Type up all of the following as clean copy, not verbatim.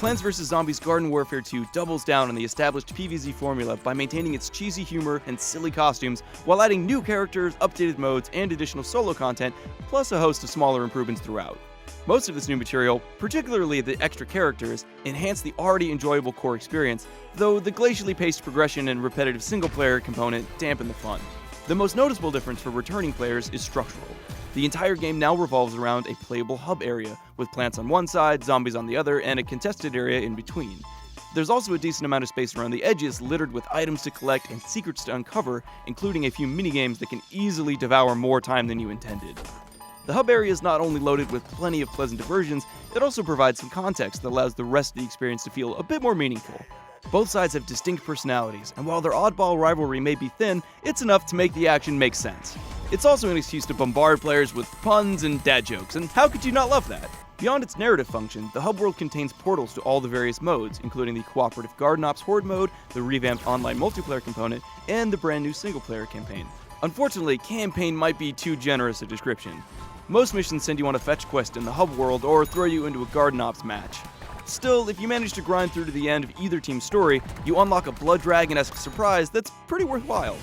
Plants vs. Zombies Garden Warfare 2 doubles down on the established PvZ formula by maintaining its cheesy humor and silly costumes while adding new characters, updated modes, and additional solo content, plus a host of smaller improvements throughout. Most of this new material, particularly the extra characters, enhance the already enjoyable core experience, though the glacially paced progression and repetitive single-player component dampen the fun. The most noticeable difference for returning players is structural. The entire game now revolves around a playable hub area, with plants on one side, zombies on the other, and a contested area in between. There's also a decent amount of space around the edges littered with items to collect and secrets to uncover, including a few minigames that can easily devour more time than you intended. The hub area is not only loaded with plenty of pleasant diversions, it also provides some context that allows the rest of the experience to feel a bit more meaningful. Both sides have distinct personalities, and while their oddball rivalry may be thin, it's enough to make the action make sense. It's also an excuse to bombard players with puns and dad jokes, and how could you not love that? Beyond its narrative function, the hub world contains portals to all the various modes, including the cooperative Garden Ops Horde mode, the revamped online multiplayer component, and the brand new single-player campaign. Unfortunately, campaign might be too generous a description. Most missions send you on a fetch quest in the hub world or throw you into a Garden Ops match. Still, if you manage to grind through to the end of either team's story, you unlock a Blood Dragon-esque surprise that's pretty worthwhile.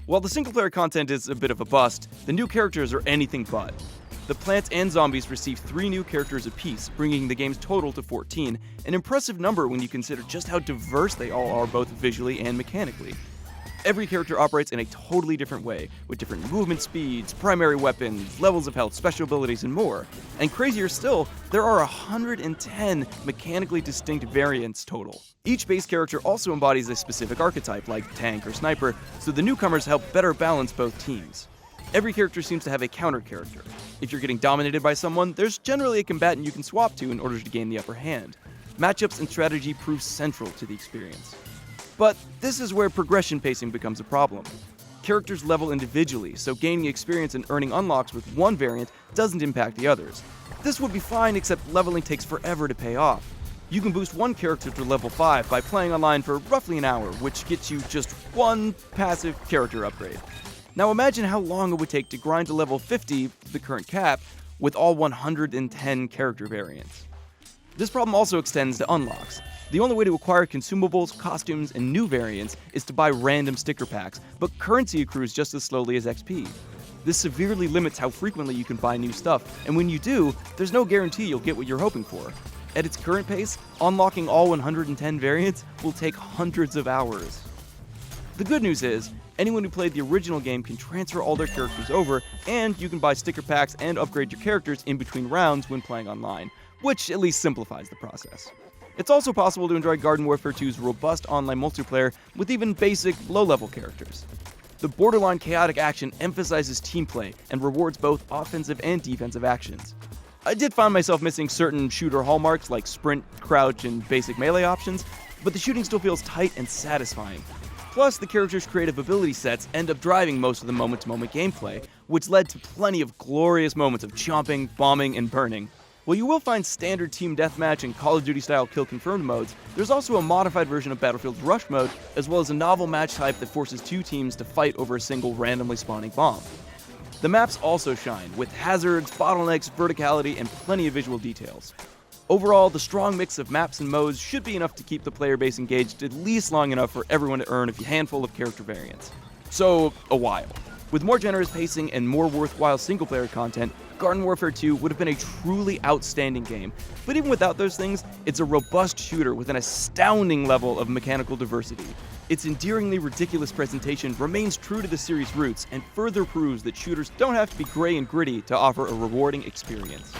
While the single-player content is a bit of a bust, the new characters are anything but. The plants and zombies receive 3 new characters apiece, bringing the game's total to 14, an impressive number when you consider just how diverse they all are both visually and mechanically. Every character operates in a totally different way, with different movement speeds, primary weapons, levels of health, special abilities, and more. And crazier still, there are 110 mechanically distinct variants total. Each base character also embodies a specific archetype, like tank or sniper, so the newcomers help better balance both teams. Every character seems to have a counter character. If you're getting dominated by someone, there's generally a combatant you can swap to in order to gain the upper hand. Matchups and strategy prove central to the experience. But this is where progression pacing becomes a problem. Characters level individually, so gaining experience and earning unlocks with one variant doesn't impact the others. This would be fine, except leveling takes forever to pay off. You can boost one character to level 5 by playing online for roughly an hour, which gets you just one passive character upgrade. Now imagine how long it would take to grind to level 50, the current cap, with all 110 character variants. This problem also extends to unlocks. The only way to acquire consumables, costumes, and new variants is to buy random sticker packs, but currency accrues just as slowly as XP. This severely limits how frequently you can buy new stuff, and when you do, there's no guarantee you'll get what you're hoping for. At its current pace, unlocking all 110 variants will take hundreds of hours. The good news is, anyone who played the original game can transfer all their characters over, and you can buy sticker packs and upgrade your characters in between rounds when playing online, which at least simplifies the process. It's also possible to enjoy Garden Warfare 2's robust online multiplayer with even basic, low-level characters. The borderline chaotic action emphasizes team play and rewards both offensive and defensive actions. I did find myself missing certain shooter hallmarks like sprint, crouch, and basic melee options, but the shooting still feels tight and satisfying. Plus, the characters' creative ability sets end up driving most of the moment-to-moment gameplay, which led to plenty of glorious moments of chomping, bombing, and burning. While you will find standard team deathmatch and Call of Duty-style kill-confirmed modes, there's also a modified version of Battlefield's Rush mode, as well as a novel match type that forces 2 teams to fight over a single randomly spawning bomb. The maps also shine, with hazards, bottlenecks, verticality, and plenty of visual details. Overall, the strong mix of maps and modes should be enough to keep the player base engaged at least long enough for everyone to earn a handful of character variants. So, a while. With more generous pacing and more worthwhile single-player content, Garden Warfare 2 would have been a truly outstanding game, but even without those things, it's a robust shooter with an astounding level of mechanical diversity. Its endearingly ridiculous presentation remains true to the series' roots and further proves that shooters don't have to be gray and gritty to offer a rewarding experience.